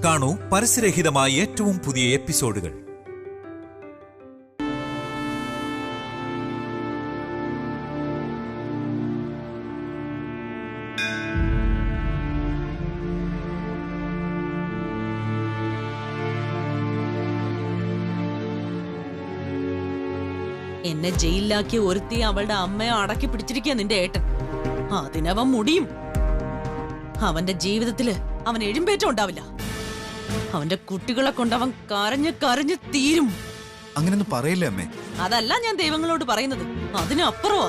കാണൂ പരസ്യരഹിതമായ ഏറ്റവും പുതിയ എപ്പിസോഡുകൾ. എന്നെ ജയിലിലാക്കി ഒരുത്തി അവളുടെ അമ്മയെ അടക്കി പിടിച്ചിരിക്കുക നിന്റെ ഏട്ടൻ. അതിനവൻ മുടിയും. അവന്റെ ജീവിതത്തില് അവൻ എഴുമ്പേറ്റം ഉണ്ടാവില്ല. അവന്റെ കുട്ടികളെ കൊണ്ടവൻ കരഞ്ഞ് കരഞ്ഞ് തീരും. അങ്ങനെയൊന്നും പറയില്ലേ അമ്മേ. അതല്ല ഞാൻ ദൈവങ്ങളോട് പറയുന്നത്, അതിനപ്പുറവാ.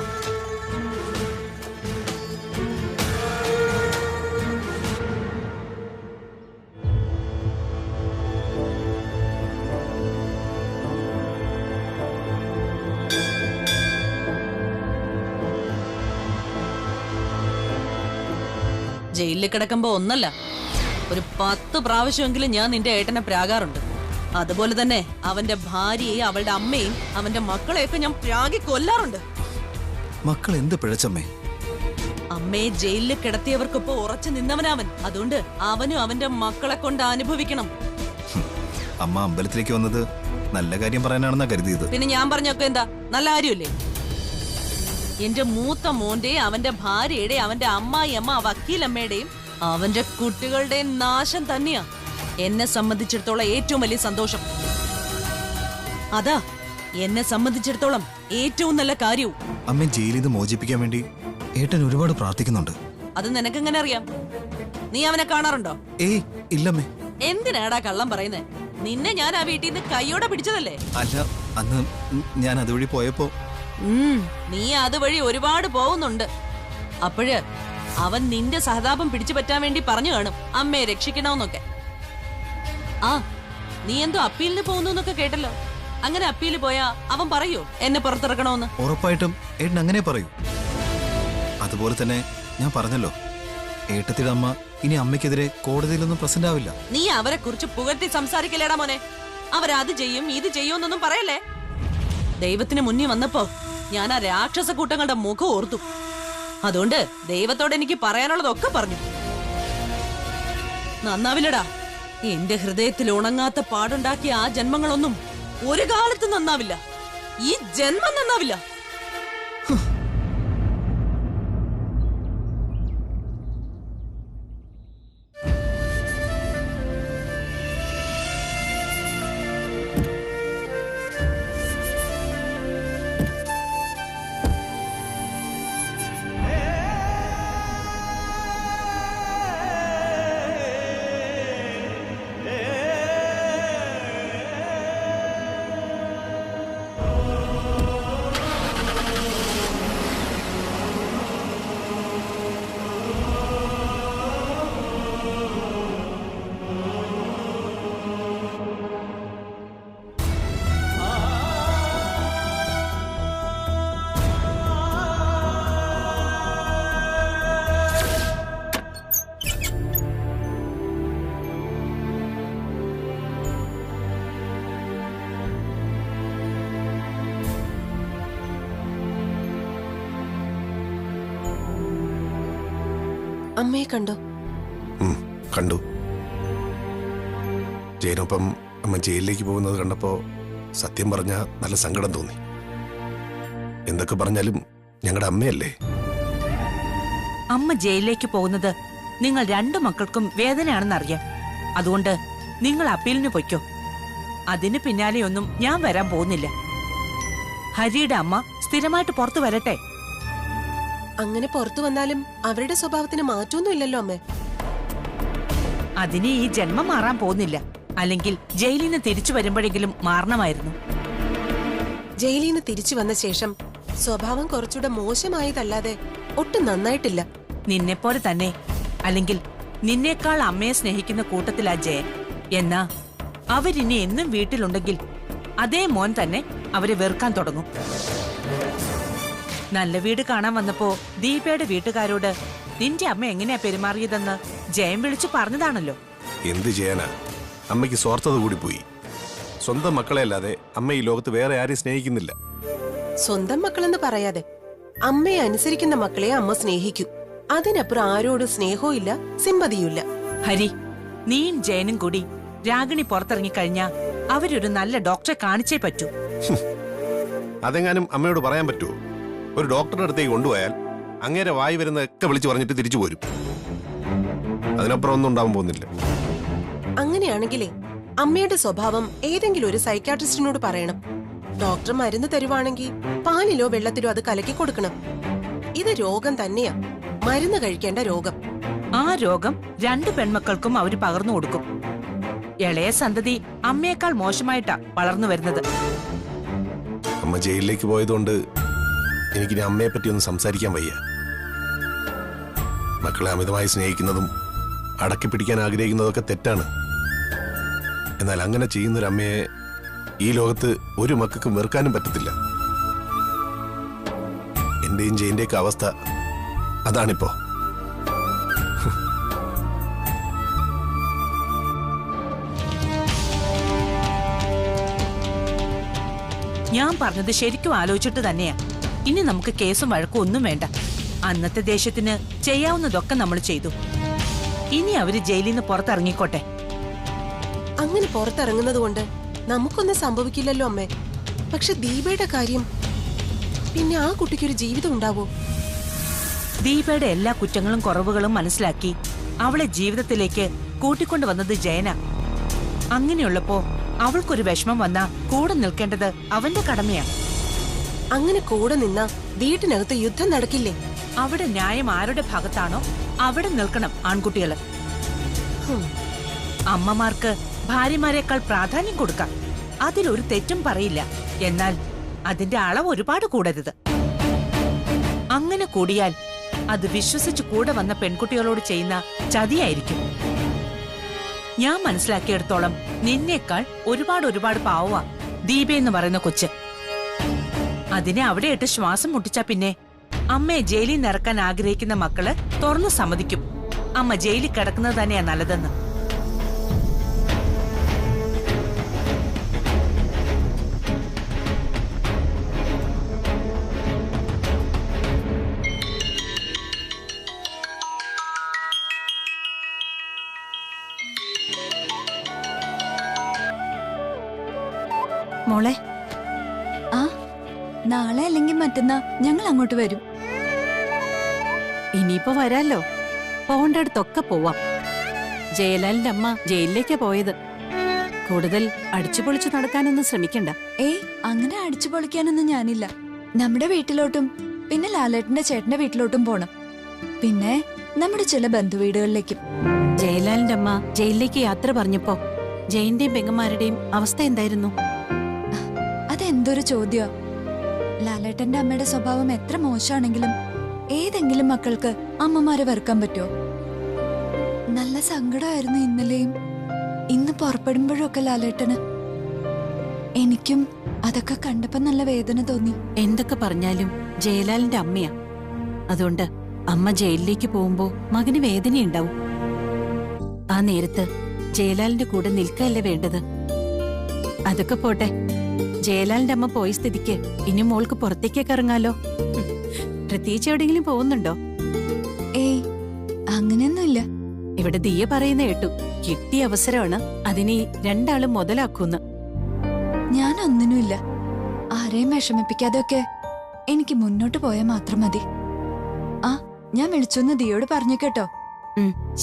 ജയിലിൽ കിടക്കുമ്പോ ഒന്നല്ല, ഒരു 10 പ്രാവശ്യമെങ്കിലും ഞാൻ നിന്റെ ഏട്ടനെ പ്രാകാറുണ്ട്. അതുപോലെ തന്നെ അവന്റെ ഭാര്യയെയും അവളുടെ അമ്മയും അവന്റെ മക്കളെയൊക്കെ ഞാൻ പ്രാഗി കൊല്ലാറുണ്ട്. മക്കൾ എന്ത് പിഴച്ചമ്മേ? അമ്മയെ ജയിലിൽ കിടത്തിയവർക്കൊപ്പം ഉറച്ചു നിന്നവനവൻ. അതുകൊണ്ട് അവനും അവന്റെ മക്കളെ കൊണ്ട് അനുഭവിക്കണം. അമ്മ അമ്പലത്തിലേക്ക് വന്നത് നല്ല കാര്യം പറയാനാണെന്നാ കരുതിയത്. പിന്നെ ഞാൻ പറഞ്ഞൊക്കെ എന്താ നല്ല കാര്യമല്ലേ? എന്റെ മൂത്ത മോന്റെയും അവന്റെ ഭാര്യയുടെയും അവന്റെ അമ്മായിയമ്മ വക്കീലമ്മയുടെയും അവന്റെ കുട്ടികളുടെയും നാശം തന്നെയാ എന്നെ സംബന്ധിച്ചിടത്തോളം ഏറ്റവും വലിയ സന്തോഷം. അതാ എന്നെ സംബന്ധിച്ചിടത്തോളം ഏറ്റവും നല്ല കാര്യവും. അമ്മ ജയിലിൽ നിന്ന് മോചിപ്പിക്കാൻ വേണ്ടി ഏട്ടൻ ഒരുപാട് പ്രാർത്ഥിക്കുന്നുണ്ട്. അത് നിനക്കെങ്ങനെ അറിയാം? നീ അവനെ കാണാറുണ്ടോ? ഏയ് ഇല്ലമ്മേ. എന്തിനാടാ കള്ളം പറയുന്നേ? നിന്നെ ഞാൻ ആ വീട്ടിൽ നിന്ന് കൈയോടെ പിടിച്ചതല്ലേ? അല്ല, അന്ന് ഞാൻ അതുവഴി പോയപ്പോ. നീ അതുവഴി ഒരുപാട് പോകുന്നുണ്ട്. അപ്പോഴ് അവൻ നിന്റെ സഹതാപം പിടിച്ചു പറ്റാൻ വേണ്ടി പറഞ്ഞു കാണും അമ്മയെ രക്ഷിക്കണമെന്നൊക്കെ. ആ, നീ എന്തോ അപ്പീലിന് പോകുന്നു എന്നൊക്കെ കേട്ടല്ലോ. അങ്ങനെ അപ്പീല് പോയാ അവൻ പറയോ എന്നെ പുറത്തിറക്കണമെന്ന്? ഉറപ്പായിട്ടും ഏട്ടൻ അങ്ങനെ പറയൂ. അതുപോലെ തന്നെ ഞാൻ പറഞ്ഞല്ലോ, ഏട്ടത്തിയുടെ അമ്മ ഇനി അമ്മയ്ക്കെതിരെ കോടതിയിലൊന്നും പ്രസന്റ് ആവില്ല. നീ അവരെ കുറിച്ച് പുകഴ്ത്തി സംസാരിക്കലേടാ മോനെ. അവരത് ചെയ്യും ഇത് ചെയ്യുമെന്നൊന്നും പറയല്ലേ. ദൈവത്തിന് മുന്നിൽ വന്നപ്പോ ഞാൻ ആ രാക്ഷസ കൂട്ടങ്ങളുടെ മുഖം ഓർത്തു. അതുകൊണ്ട് ദൈവത്തോട് എനിക്ക് പറയാനുള്ളതൊക്കെ പറഞ്ഞു. നന്നാവില്ലടാ. എന്റെ ഹൃദയത്തിൽ ഉണങ്ങാത്ത പാടുണ്ടാക്കിയ ആ ജന്മങ്ങളൊന്നും ഒരു കാലത്ത് നന്നാവില്ല. ഈ ജന്മം നന്നാവില്ല. അമ്മയെ കണ്ടോ? കണ്ടു. ജയനൊപ്പം അമ്മ ജയിലിലേക്ക് പോകുന്നത് കണ്ടപ്പോ സത്യം പറഞ്ഞ നല്ല സങ്കടം തോന്നി. എന്തൊക്കെ പറഞ്ഞാലും ഞങ്ങളുടെ അമ്മയല്ലേ. അമ്മ ജയിലിലേക്ക് പോകുന്നത് നിങ്ങൾ 2 മക്കൾക്കും വേദനയാണെന്നറിയാം. അതുകൊണ്ട് നിങ്ങൾ അപ്പീലിന് പൊയ്ക്കോ. അതിന് പിന്നാലെയൊന്നും ഞാൻ വരാൻ പോകുന്നില്ല. ഹരിയുടെ അമ്മ സ്ഥിരമായിട്ട് പുറത്തു വരട്ടെ. അങ്ങനെ പുറത്തു വന്നാലും അവരുടെ സ്വഭാവത്തിന് മാറ്റമൊന്നും ഇല്ലല്ലോ അമ്മേ. അതിന് ഈ ജന്മം മാറാൻ പോകുന്നില്ല. അല്ലെങ്കിൽ ജയിലിൽ നിന്ന് തിരിച്ചു വരുമ്പോഴെങ്കിലും മാറണമായിരുന്നു. ജയിലിൽ നിന്ന് തിരിച്ചു വന്ന ശേഷം സ്വഭാവം കുറച്ചുകൂടെ മോശമായതല്ലാതെ ഒട്ടും നന്നായിട്ടില്ല. നിന്നെപ്പോലെ തന്നെ, അല്ലെങ്കിൽ നിന്നേക്കാൾ അമ്മയെ സ്നേഹിക്കുന്ന കൂട്ടത്തിലാ ജയൻ. എന്നാ അവരിനി എന്നും വീട്ടിലുണ്ടെങ്കിൽ അതേ മോൻ തന്നെ അവരെ വെറുക്കാൻ തുടങ്ങും. നല്ല വീട് കാണാൻ വന്നപ്പോ ദീപയുടെ വീട്ടുകാരോട് നിന്റെ അമ്മ എങ്ങനെയാ പെരുമാറിയതെന്ന് ജയൻ വിളിച്ചു പറഞ്ഞതാണല്ലോ. എന്ത് ചെയ്യാനാ, അമ്മയ്ക്ക് സ്വാർത്ഥത കൂടി പോയി. സ്വന്തം മക്കളെ അല്ലാതെ അമ്മ ഈ ലോകത്ത് വേറെ ആരെയും സ്നേഹിക്കുന്നില്ല. സ്വന്തം മക്കളെന്ന് പറയാതെ അമ്മയെ അനുസരിക്കുന്ന മക്കളെ അമ്മ സ്നേഹിക്കൂ. അതിനപ്പുറം ആരോട് സ്നേഹവും ഇല്ല, സിമ്പതിയുമില്ല. ഹരി, നീയും ജയനും കൂടി രാഗിണി പുറത്തിറങ്ങിക്കഴിഞ്ഞാ അവരൊരു നല്ല ഡോക്ടറെ കാണിച്ചേ പറ്റൂ. അതെങ്ങാനും അമ്മയോട് പറയാൻ പറ്റുമോ? ഒരു ഡോക്ടറുടെ അടുത്തേക്ക് കൊണ്ടുപോയാൽ അങ്ങേരെ വായി വരുന്നതൊക്കെ വിളിച്ചു പറഞ്ഞിട്ട് തിരിച്ചു പോരും. അതിനപ്പുറം ഒന്നും ഉണ്ടാവാൻ പോകുന്നില്ല. അങ്ങനെയാണെങ്കിലേ അമ്മയുടെ സ്വഭാവം ഏതെങ്കിലും ഒരു സൈക്കാട്രിസ്റ്റിനോട് പറയണം. ഡോക്ടർ മരുന്ന് തരുവാണെങ്കിൽ പാലിലോ വെള്ളത്തിലോ അത് കലക്കി കൊടുക്കണം. ഇത് രോഗം തന്നെയാ, മരുന്ന് കഴിക്കേണ്ട രോഗം. ആ രോഗം 2 പെൺമക്കൾക്കും അവര് പകർന്നു കൊടുക്കും. ഇളയ സന്തതി അമ്മയേക്കാൾ മോശമായിട്ടാ വളർന്നു വരുന്നത്. അമ്മ ജയിലിലേക്ക് പോയതുകൊണ്ട് എനിക്കിനി അമ്മയെ പറ്റി ഒന്നും സംസാരിക്കാൻ വയ്യ. മക്കളെ അമിതമായി സ്നേഹിക്കുന്നതും അടക്കി പിടിക്കാൻ ആഗ്രഹിക്കുന്നതൊക്കെ തെറ്റാണ്. എന്നാൽ അങ്ങനെ ചെയ്യുന്നൊരമ്മയെ ഈ ലോകത്ത് ഒരു മക്കൾക്കും വെറുക്കാനും പറ്റത്തില്ല. എന്റെയും ജയിന്റെയൊക്കെ അവസ്ഥ അതാണിപ്പോ. ഞാൻ പറഞ്ഞത് ശരിക്കും ആലോചിച്ചിട്ട് തന്നെയാ. ഇനി നമുക്ക് കേസും വഴക്കും ഒന്നും വേണ്ട. അന്നത്തെ ദേഷ്യത്തിന് ചെയ്യാവുന്നതൊക്കെ നമ്മൾ ചെയ്തു. ഇനി അവര് ജയിലിൽ നിന്ന് പുറത്തിറങ്ങിക്കോട്ടെ. അങ്ങനെ പുറത്തിറങ്ങുന്നത് കൊണ്ട് നമുക്കൊന്നും സംഭവിക്കില്ലല്ലോ അമ്മേ. പക്ഷെ ദീപയുടെ കാര്യം, പിന്നെ ആ കുട്ടിക്കൊരു ജീവിതം ഉണ്ടാവോ? ദീപയുടെ എല്ലാ കുറ്റങ്ങളും കുറവുകളും മനസ്സിലാക്കി അവളെ ജീവിതത്തിലേക്ക് കൂട്ടിക്കൊണ്ടുവന്നത് ജയന. അങ്ങനെയുള്ളപ്പോ അവൾക്കൊരു വിഷമം വന്നാ കൂടെ നിൽക്കേണ്ടത് അവന്റെ കടമയാണ്. അങ്ങനെ കൂടെ നിന്നാ വീട്ടിനകത്ത് യുദ്ധം നടക്കില്ലേ? അവിടെ ന്യായം ആരുടെ ഭാഗത്താണോ അവിടെ നിൽക്കണം ആൺകുട്ടികള്. അമ്മമാർക്ക് ഭാര്യമാരെക്കാൾ പ്രാധാന്യം കൊടുക്കാം, അതിലൊരു തെറ്റും പറയില്ല. എന്നാൽ അതിന്റെ അളവ് ഒരുപാട് കൂടരുത്. അങ്ങനെ കൂടിയാൽ അത് വിശ്വസിച്ച് കൂടെ വന്ന പെൺകുട്ടികളോട് ചെയ്യുന്ന ചതിയായിരിക്കും. ഞാൻ മനസ്സിലാക്കിയെടുത്തോളം നിന്നേക്കാൾ ഒരുപാട് പാവ ദീപയെന്ന് പറയുന്ന കൊച്ച്. അതിനെ അവിടെ ഇട്ട് ശ്വാസം മുട്ടിച്ചാ പിന്നെ അമ്മയെ ജയിലിൽ നിന്ന് ഇറക്കാൻ ആഗ്രഹിക്കുന്ന മക്കള് തുറന്നു സമ്മതിക്കും അമ്മ ജയിലിൽ കിടക്കുന്നത് തന്നെയാ നല്ലതെന്ന്. മോളെ, ആ നാളെ അല്ലെങ്കിൽ മറ്റന്നാ ഞങ്ങൾ അങ്ങോട്ട് വരും. ഇനിയിപ്പോ വരാല്ലോ, പോകേണ്ടടുത്തൊക്കെ പോവാം. ജയലാലിന്റെ അമ്മ ജയിലിലേക്കാ പോയത്. കൂടുതൽ അടിച്ചുപൊളിച്ചു നടക്കാനൊന്നും ശ്രമിക്കണ്ട. ഏയ്, അങ്ങനെ അടിച്ചു പൊളിക്കാനൊന്നും ഞാനില്ല. നമ്മുടെ വീട്ടിലോട്ടും പിന്നെ ലാലേട്ടന്റെ ചേട്ടന്റെ വീട്ടിലോട്ടും പോണം. പിന്നെ നമ്മുടെ ചില ബന്ധുവീടുകളിലേക്കും. ജയലാലിന്റെ അമ്മ ജയിലിലേക്ക് യാത്ര പറഞ്ഞപ്പോ ജയന്റെയും പെങ്ങന്മാരുടെയും അവസ്ഥ എന്തായിരുന്നു? അതെന്തൊരു ചോദ്യ. ലാലേട്ടന്റെ അമ്മയുടെ സ്വഭാവം എത്ര മോശമാണെങ്കിലും ഏതെങ്കിലും മക്കൾക്ക് അമ്മമാരെ വെറുക്കാൻ പറ്റുമോ? നല്ല സങ്കടമായിരുന്നു ഇന്നലെയും ഇന്ന് പുറപ്പെടുമ്പോഴൊക്കെ ലാലേട്ടന്. എനിക്കും അതൊക്കെ കണ്ടപ്പോ നല്ല വേദന തോന്നി. എന്തൊക്കെ പറഞ്ഞാലും ജയലാലിന്റെ അമ്മയാ. അതുകൊണ്ട് അമ്മ ജയിലിലേക്ക് പോകുമ്പോ മകന് വേദനയുണ്ടാവും. ആ നേരത്ത് ജയലാലിന്റെ കൂടെ നിൽക്കല്ലേ വേണ്ടത്. അതൊക്കെ പോട്ടെ, ജയലാലിന്റെ അമ്മ പോയ സ്ഥിതിക്ക് ഇനി മോൾക്ക് പുറത്തേക്കൊക്കെ ഇറങ്ങാലോ. പ്രത്യേകിച്ച് എവിടെയെങ്കിലും പോകുന്നുണ്ടോ? ഏയ്, അങ്ങനെയൊന്നുമില്ല. ഇവിടെ ദിയ പറയുന്ന കേട്ടു, കിട്ടിയ അവസരമാണ് അതിനെ രണ്ടാളും മുതലാക്കൂന്ന്. ഞാനൊന്നിനുമില്ല. ആരെയും വിഷമിപ്പിക്കാതെയൊക്കെ എനിക്ക് മുന്നോട്ട് പോയാൽ മാത്രം മതി. ആ, ഞാൻ വിളിച്ചൊന്ന് ദിയോട് പറഞ്ഞു കേട്ടോ.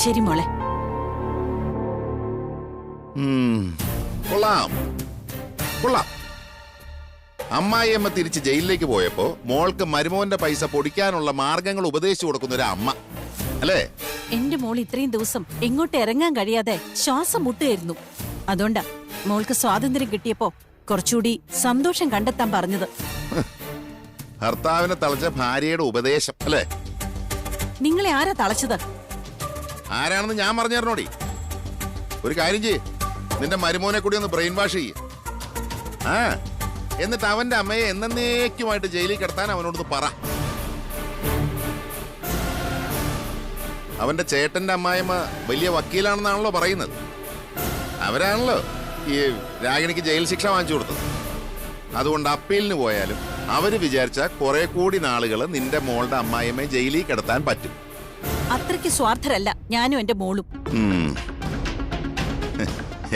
ശരി മോളെ. കൊള്ളാം കൊള്ളാം. അമ്മായിയമ്മ തിരിച്ച് ജയിലിലേക്ക് പോയപ്പോ മോൾക്ക് മരുമോന്റെ പൈസ പൊടിക്കാനുള്ള മാർഗങ്ങൾ ഉപദേശിച്ചു കൊടുക്കുന്ന ഒരു അമ്മ അല്ലേ? എന്റെ മോൾ ഇത്രയും ദിവസം എങ്ങോട്ട് ഇറങ്ങാൻ കഴിയാതെ ശ്വാസം മുട്ടുകയായിരുന്നു. അതുകൊണ്ടാ മോൾക്ക് സ്വാതന്ത്ര്യം കിട്ടിയപ്പോ കുറച്ചുകൂടി സന്തോഷം കണ്ടെത്താൻ പറഞ്ഞത്. ഭർത്താവിനെ തളച്ച ഭാര്യയുടെ ഉപദേശം അല്ലേ? നിങ്ങളെ ആരാ തളച്ചത്? ആരാണെന്ന് ഞാൻ പറഞ്ഞു തരണോടി. ഒരു കാര്യം ചെയ്യ്, നിന്റെ മരുമോനെ കൂടി ഒന്ന് ബ്രെയിൻ വാഷ് ചെയ്യ്. ആ, എന്നിട്ട് അവന്റെ അമ്മയെ എന്നേക്കുമായിട്ട് ജയിലിൽ കിടത്താൻ അവനോടൊന്ന് പറ. അവന്റെ ചേട്ടന്റെ അമ്മായിമ്മ വലിയ വക്കീലാണെന്നാണല്ലോ പറയുന്നത്. അവരാണല്ലോ ഈ രാഗിണിക്ക് ജയിൽ ശിക്ഷ വാങ്ങിച്ചു കൊടുത്തത്. അതുകൊണ്ട് അപ്പീലിന് പോയാലും അവര് വിചാരിച്ച കുറെ കൂടി നാളുകള് നിന്റെ മോളുടെ അമ്മായിമ്മയെ ജയിലിൽ കിടത്താൻ പറ്റും. അത്രയ്ക്ക് സ്വാർത്ഥരല്ല ഞാനും എന്റെ മോളും.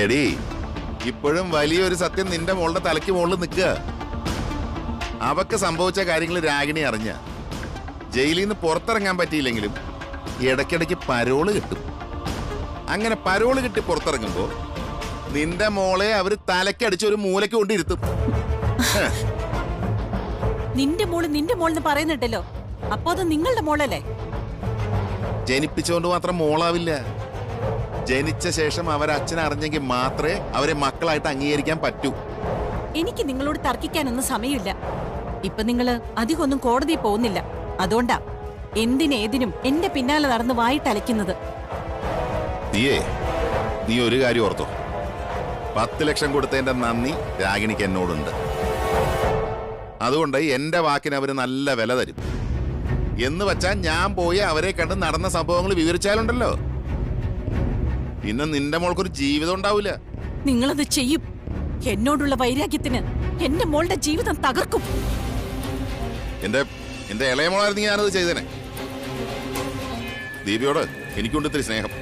എടീ, ഇപ്പോഴും വലിയൊരു സത്യം നിന്റെ മോളുടെ തലയ്ക്ക് മുകളിൽ നിൽക്കുക. അവക്ക് സംഭവിച്ച കാര്യങ്ങൾ രാഗിണി അറിഞ്ഞ ജയിലിൽ നിന്ന് പുറത്തിറങ്ങാൻ പറ്റിയില്ലെങ്കിലും ഇടയ്ക്കിടയ്ക്ക് പരോള് കിട്ടും. അങ്ങനെ പരോള് കിട്ടി പുറത്തിറങ്ങുമ്പോ നിന്റെ മോളെ അവര് തലക്കടിച്ച് ഒരു മൂലയ്ക്ക് കൊണ്ടിരുത്തും. നിന്റെ മോളെന്ന് പറയുന്നുണ്ടല്ലോ, അപ്പൊ അത് നിങ്ങളുടെ മോളല്ലേ? ജനിപ്പിച്ചുകൊണ്ട് മാത്രം മോളാവില്ല. ജനിച്ച ശേഷം അവരച്ഛനെ അറിഞ്ഞെങ്കിൽ മാത്രമേ അവരെ മക്കളായിട്ട് അംഗീകരിക്കാൻ പറ്റൂ. എനിക്ക് നിങ്ങളോട് തർക്കിക്കാനൊന്നും സമയമില്ല. ഇപ്പൊ നിങ്ങള് അധികമൊന്നും കോടതിയിൽ പോകുന്നില്ല. അതുകൊണ്ടാ എന്തിനേതിനും എന്റെ പിന്നാലെ നടന്ന് വായിട്ടലയ്ക്കുന്നത്. നീ ഒരു കാര്യം ഓർത്തോ, 10 ലക്ഷം കൊടുത്തതിന്റെ നന്ദി രാഗിണിക്ക് എന്നോടുണ്ട്. അതുകൊണ്ട് എന്റെ വാക്കിന് അവര് നല്ല വില തരും. എന്ന് വെച്ചാൽ ഞാൻ പോയി അവരെ കണ്ട് നടന്ന സംഭവങ്ങൾ വിവരിച്ചാലുണ്ടല്ലോ, പിന്നെ നിന്റെ മോൾക്കൊരു ജീവിതം ഉണ്ടാവില്ല. നിങ്ങളത് ചെയ്യും. എന്നോടുള്ള വൈരാഗ്യത്തിന് എന്റെ മോളുടെ ജീവിതം തകർക്കും. എന്റെ ഇളയ മോളായിരുന്നു ഞാനത് ചെയ്തേനെ. ദീപിയോട് എനിക്കുണ്ട് ഇത്തിരി സ്നേഹം.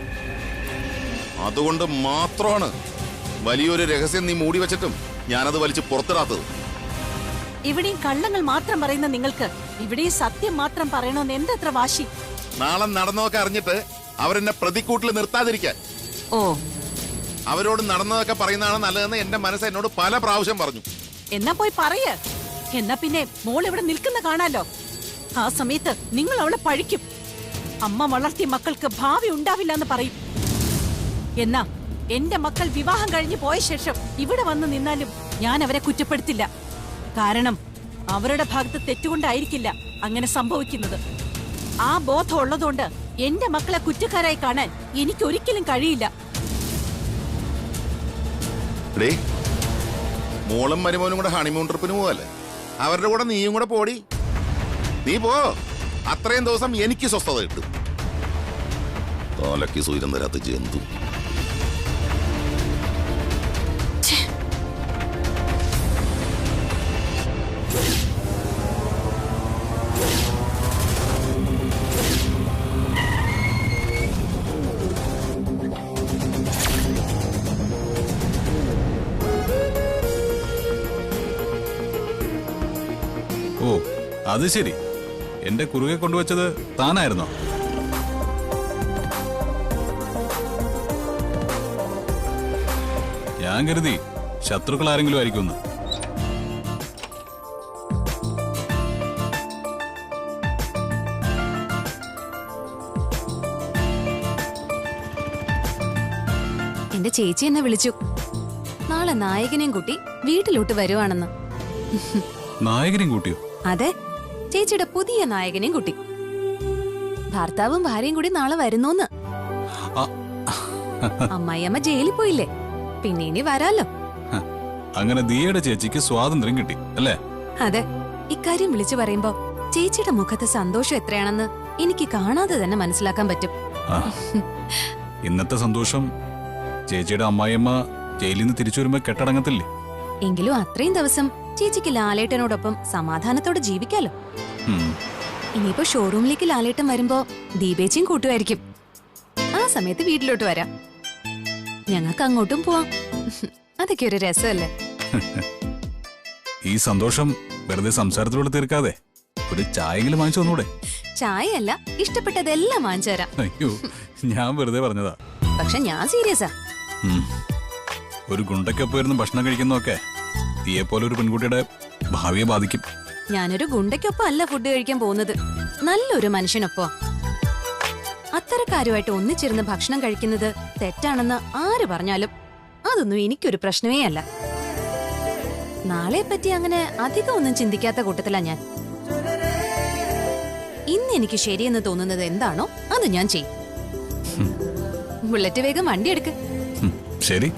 അതുകൊണ്ട് മാത്രമാണ് വലിയൊരു രഹസ്യം നീ മൂടി വെച്ചിട്ടും ഞാനത് വലിച്ച് പുറത്തിടാത്തത്. ഇവിടെയും കള്ളങ്ങൾ മാത്രം പറയുന്ന നിങ്ങൾക്ക് ഇവിടെയും സത്യം മാത്രം പറയണമെന്ന് എന്തത്ര വാശി? നാളെ നടന്നതൊക്കെ അറിഞ്ഞിട്ട് അവരെന്നെ പ്രതിക്കൂട്ടിൽ നിർത്താതിരിക്കാൻ. ഓ, അവരോട് നടന്നതൊക്കെ പറയുന്നതാണ് നല്ലതെന്ന് എന്റെ മനസ്സ് എന്നോട് പല പ്രാവശ്യം പറഞ്ഞു. എന്നാ പോയി പറയ. എന്നാ പിന്നെ മോൾ ഇവിടെ നിൽക്കുന്ന കാണാലോ. ആ സമയത്ത് നിങ്ങൾ അവളെ പഴിക്കും. അമ്മ വളർത്തിയ മക്കൾക്ക് ഭാവി ഉണ്ടാവില്ല എന്ന് പറയും. എന്നാ എന്റെ മക്കൾ വിവാഹം കഴിഞ്ഞു പോയ ശേഷം ഇവിടെ വന്ന് നിന്നാലും ഞാൻ അവരെ കുറ്റപ്പെടുത്തില്ല. കാരണം അവരുടെ ഭാഗത്ത് തെറ്റുകൊണ്ടായിരിക്കില്ല അങ്ങനെ സംഭവിക്കുന്നത്. ആ ബോധം ഉള്ളതുകൊണ്ട് എന്റെ മക്കളെ കുറ്റക്കാരായി കാണാൻ എനിക്ക് ഒരിക്കലും കഴിയില്ല. മോളും മരുമോനും കൂടെ ഹണിമൂൺ ട്രിപ്പിന് പോവല്ലേ? അവരുടെ കൂടെ നീയും കൂടെ പോടി. നീ പോ. അത്രയും ദിവസം എനിക്ക് സ്വസ്ഥത കിട്ടും. തോലക്ക് സൂര്യൻ തരാത്ത ജന്തു. ഓ, അത് ശരി. എന്റെ കുറുകെ കൊണ്ടുവച്ചത് താനായിരുന്നോ? ഞാൻ കരുതി ശത്രുക്കൾ ആരെങ്കിലും ആയിരിക്കുമെന്ന്. എന്റെ ചേച്ചി എന്നെ വിളിച്ചു. നാളെ നായകനെയും കൂട്ടി വീട്ടിലോട്ട് വരുവാണെന്ന്. നായകനെയും കൂട്ടിയോ? അതെ, ചേച്ചിയുടെ പുതിയ നായകനെയും കൂട്ടി. ഭർത്താവും ഭാര്യയും കൂടി നാളെ വരുന്നോന്ന്. അമ്മായിയമ്മ ജയിലിൽ പോയില്ലേ, പിന്നെ ഇനി വരാലോ. അങ്ങനെ ദിയയുടെ ചേച്ചിക്ക് സ്വാതന്ത്ര്യം കിട്ടി അല്ലേ? അതെ, ഇക്കാര്യം വിളിച്ചു പറയുമ്പോ ചേച്ചിയുടെ മുഖത്തെ സന്തോഷം എത്രയാണെന്ന് എനിക്ക് കാണാതെ തന്നെ മനസ്സിലാക്കാൻ പറ്റും. ഇന്നത്തെ സന്തോഷം ചേച്ചിയുടെ അമ്മായിയമ്മ ജയിലിൽ നിന്ന് തിരിച്ചു വരുമ്പോ കെട്ടടങ്ങത്തില്ലേ? എങ്കിലും അത്രയും ദിവസം ചേച്ചിക്ക് ലാലേട്ടനോടൊപ്പം സമാധാനത്തോടെ ജീവിക്കാലോ. ഇനിയിപ്പോ ഷോറൂമിലേക്ക് ലാലേട്ടൻ വരുമ്പോ ദീപേച്ചിയും കൂട്ടുമായിരിക്കും. ആ സമയത്ത് വീട്ടിലോട്ട് വരാം. ഞങ്ങൾക്ക് അങ്ങോട്ടും പോവാം. അതൊക്കെ ഒരു രസമല്ലേ? ഈ സന്തോഷം വെറുതെ സംസാരത്തിലൂടെ തീർക്കാതെ ഒരു ചായയെങ്കിലും വാങ്ങിച്ചു തന്നൂടെ? ചായയല്ല, ഇഷ്ടപ്പെട്ടതെല്ലാം വാങ്ങിച്ചു തരാം. അയ്യോ, ഞാൻ വെറുതെ പറഞ്ഞതാ. പക്ഷെ ഞാൻ സീരിയസാ. ഒരു ഗുണ്ടയ്ക്കൊപ്പം ഇരുന്ന് ഭക്ഷണം കഴിക്കുന്നതൊക്കെ തീയെ പോലെ ഒരു പെൺകുട്ടിയുടെ ഭാവിയെ ബാധിക്കും. ഞാനൊരു ഗുണ്ടയ്ക്കൊപ്പം അല്ല ഫുഡ് കഴിക്കാൻ പോകുന്നത്, നല്ലൊരു മനുഷ്യനൊപ്പം. അത്തരക്കാരുമായിട്ട് ഒന്നിച്ചിരുന്ന് ഭക്ഷണം കഴിക്കുന്നത് തെറ്റാണെന്ന് ആര് പറഞ്ഞാലും അതൊന്നും എനിക്കൊരു പ്രശ്നമേ അല്ല. നാളെ പറ്റി അങ്ങനെ അധികം ഒന്നും ചിന്തിക്കാത്ത കൂട്ടത്തിലാ ഞാൻ. ഇന്ന് എനിക്ക് ശരിയെന്ന് തോന്നുന്നത് എന്താണോ അത് ഞാൻ ചെയ്യും. ബുള്ളറ്റ് വേഗം വണ്ടി എടുക്ക്. ശരി.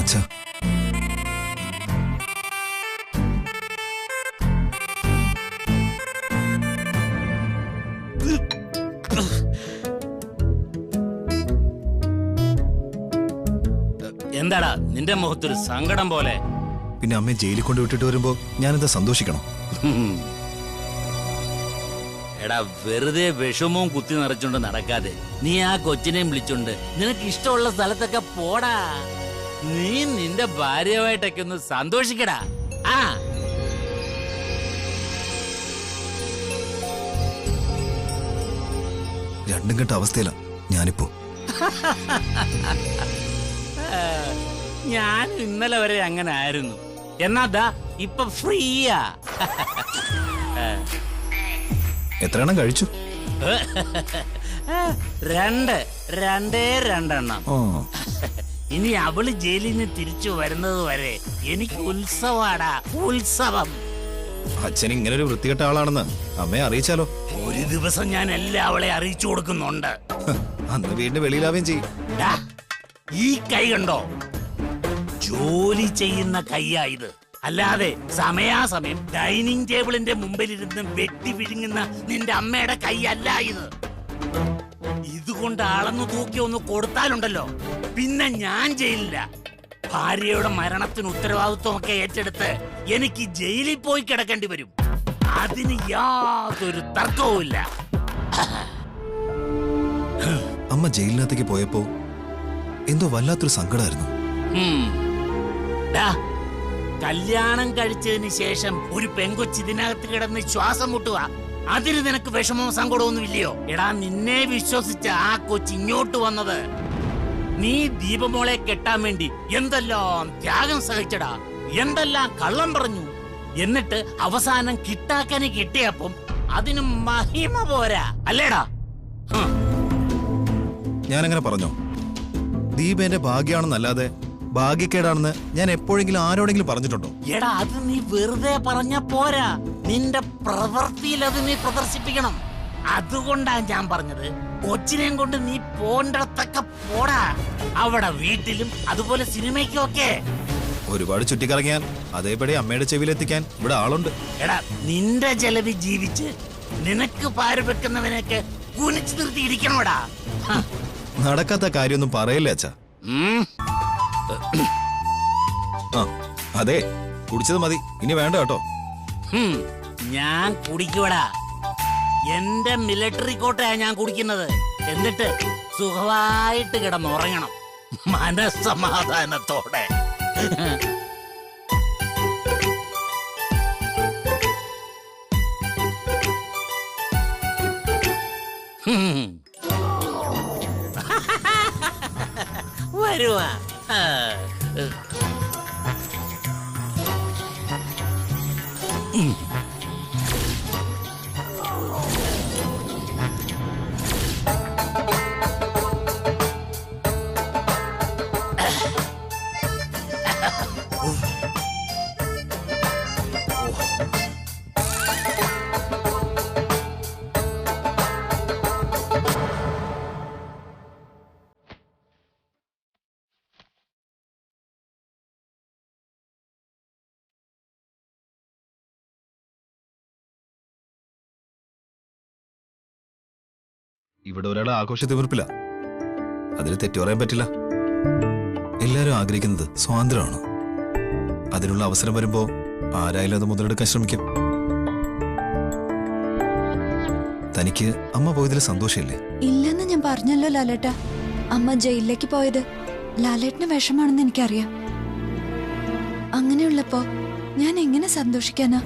അച്ഛാ, എന്താടാ നിന്റെ മുഖത്തൊരു സങ്കടം പോലെ? പിന്നെ അമ്മയെ ജയിലിൽ കൊണ്ട് വിട്ടിട്ട് വരുമ്പോ ഞാനെന്താ സന്തോഷിക്കണം? എടാ, വെറുതെ വിഷമവും കുത്തി നിറച്ചോണ്ട് നടക്കാതെ നീ ആ കൊച്ചിനെയും വിളിച്ചോണ്ട് നിനക്ക് ഇഷ്ടമുള്ള സ്ഥലത്തൊക്കെ പോടാ. നീ നിന്റെ ഭാര്യയുമായിട്ടൊക്കെ ഒന്ന് സന്തോഷിക്കടാ. ആ രണ്ടും കെട്ട അവസ്ഥയിലാ ഞാനിപ്പോ. ഞാൻ ഇന്നലെ വരെ അങ്ങനെ ആയിരുന്നു. എന്നാ ഇപ്പൊ ഫ്രീയാ. എത്ര എണ്ണം കഴിച്ചു? രണ്ടെണ്ണം. ഓ, ഇനി അവള് ജയിലിൽ നിന്ന് തിരിച്ചു വരുന്നത് വരെ എനിക്ക് ഉത്സവാടാ, ഉത്സവം. അച്ഛൻ ഇങ്ങനെ ഒരു വൃത്തികെട്ട ആളാണെന്ന് അമ്മയെ അറിയിച്ചാലോ? ഒരു ദിവസം ഞാൻ എല്ലാം അവളെ അറിയിച്ചു കൊടുക്കുന്നുണ്ട്. അന്ന് വീടിന് വെളിയിലാവുകയും ചെയ്യും. ഈ കൈ കണ്ടോ? ജോലി ചെയ്യുന്ന കൈയാ ഇത്. അല്ലാതെ സമയാസമയം ഡൈനിങ് ടേബിളിന്റെ മുമ്പിലിരുന്ന് വെട്ടി വിഴുങ്ങുന്ന നിന്റെ അമ്മയുടെ കൈയല്ല ഇത്. ഇതുകൊണ്ട് അളന്നു തൂക്കി ഒന്ന് കൊടുത്താലുണ്ടല്ലോ, പിന്നെ ഞാൻ ജയിലില്ല. ഭാര്യയുടെ മരണത്തിന് ഉത്തരവാദിത്വമൊക്കെ ഏറ്റെടുത്ത് എനിക്ക് ജയിലിൽ പോയി കിടക്കേണ്ടി വരും. അതിന് യാതൊരു തർക്കവുമില്ല. അമ്മ ജയിലിനകത്തേക്ക് പോയപ്പോ എന്തോ വല്ലാത്തൊരു സങ്കടമായിരുന്നു. കല്യാണം കഴിച്ചതിന് ശേഷം ഒരു പെങ്കൊച്ച് ഇതിനകത്ത് കിടന്ന് ശ്വാസം മുട്ടുക, അതിന് നിനക്ക് വിഷമവും സങ്കടമൊന്നും ഇല്ലയോ? എടാ, നിന്നെ വിശ്വസിച്ച ആ കൊച്ച് ഇങ്ങോട്ട് വന്നത് നീ ദീപമോളെ കെട്ടാൻ വേണ്ടി എന്തെല്ലാം ത്യാഗം സഹിച്ചടാ, എന്തെല്ലാം കള്ളം പറഞ്ഞു. എന്നിട്ട് അവസാനം കിട്ടാക്കന് കിട്ടിയപ്പം അതിന് മഹിമ പോരാ, അല്ലേടാ? ഞാനങ്ങനെ പറഞ്ഞോ? ദീപേന്റെ ഭാഗ്യാണെന്നല്ലാതെ ഭാഗ്യക്കേടാണെന്ന് ഞാൻ എപ്പോഴെങ്കിലും ആരോടെങ്കിലും പറഞ്ഞിട്ടുണ്ടോ? എടാ, അത് നീ വെറുതെ പറഞ്ഞ പോരാ, നിന്റെ പ്രവൃത്തിയിൽ അത് നീ പ്രദർശിപ്പിക്കണം. അതുകൊണ്ടാ ഞാൻ പറഞ്ഞത്, കൊച്ചിനെയും കൊണ്ട് നീ പോണ്ടത്തൊക്കെ പോടാ. അവിടെ വീട്ടിലും അതുപോലെ സിനിമയ്ക്കും ഒക്കെ ഒരുപാട് ചുറ്റിക്കറങ്ങിയാൽ അതേപടി അമ്മയുടെ ചെവിയിലെത്തിക്കാൻ ഇവിടെ ആളുണ്ട്. എടാ, നിന്റെ ചെലവിൽ ജീവിച്ച് നിനക്ക് പാര് വെക്കുന്നവനൊക്കെ കുനിച്ചു നിർത്തി ഇരിക്കണോടാ. നടക്കാത്ത കാര്യമൊന്നും പറയില്ല അച്ഛാ. ആ, അതെ, കുടിച്ചത് മതി, ഇനി വേണ്ട കേട്ടോ. ഞാൻ കുടിക്കൂടാ. എന്റെ മിലിറ്ററി കോട്ടയാ ഞാൻ കുടിക്കുന്നത്. എന്നിട്ട് സുഖമായിട്ട് കിടന്നുറങ്ങണം, മനസ്സമാധാനത്തോടെ. വരുവാ. ഇവിടെ ഒരാളെ ആഘോഷത്തിമിർപ്പില്ല, അതിൽ തെറ്റു പറയാൻ പറ്റില്ല. എല്ലാരും ആഗ്രഹിക്കുന്നത് സ്വാതന്ത്ര്യമാണ്. അതിനുള്ള അവസരം വരുമ്പോ ആരായാലും അത് മുതലെടുക്കാൻ ശ്രമിക്കും. തനിക്ക് അമ്മ പോയതിൽ സന്തോഷമില്ലേ? ഇല്ലെന്ന് ഞാൻ പറഞ്ഞല്ലോ ലാലേട്ട. അമ്മ ജയിലിലേക്ക് പോയത് ലാലേട്ടന് വിഷമാണെന്ന് എനിക്കറിയാം. അങ്ങനെയുള്ളപ്പോ ഞാൻ എങ്ങനെ സന്തോഷിക്കാനാ?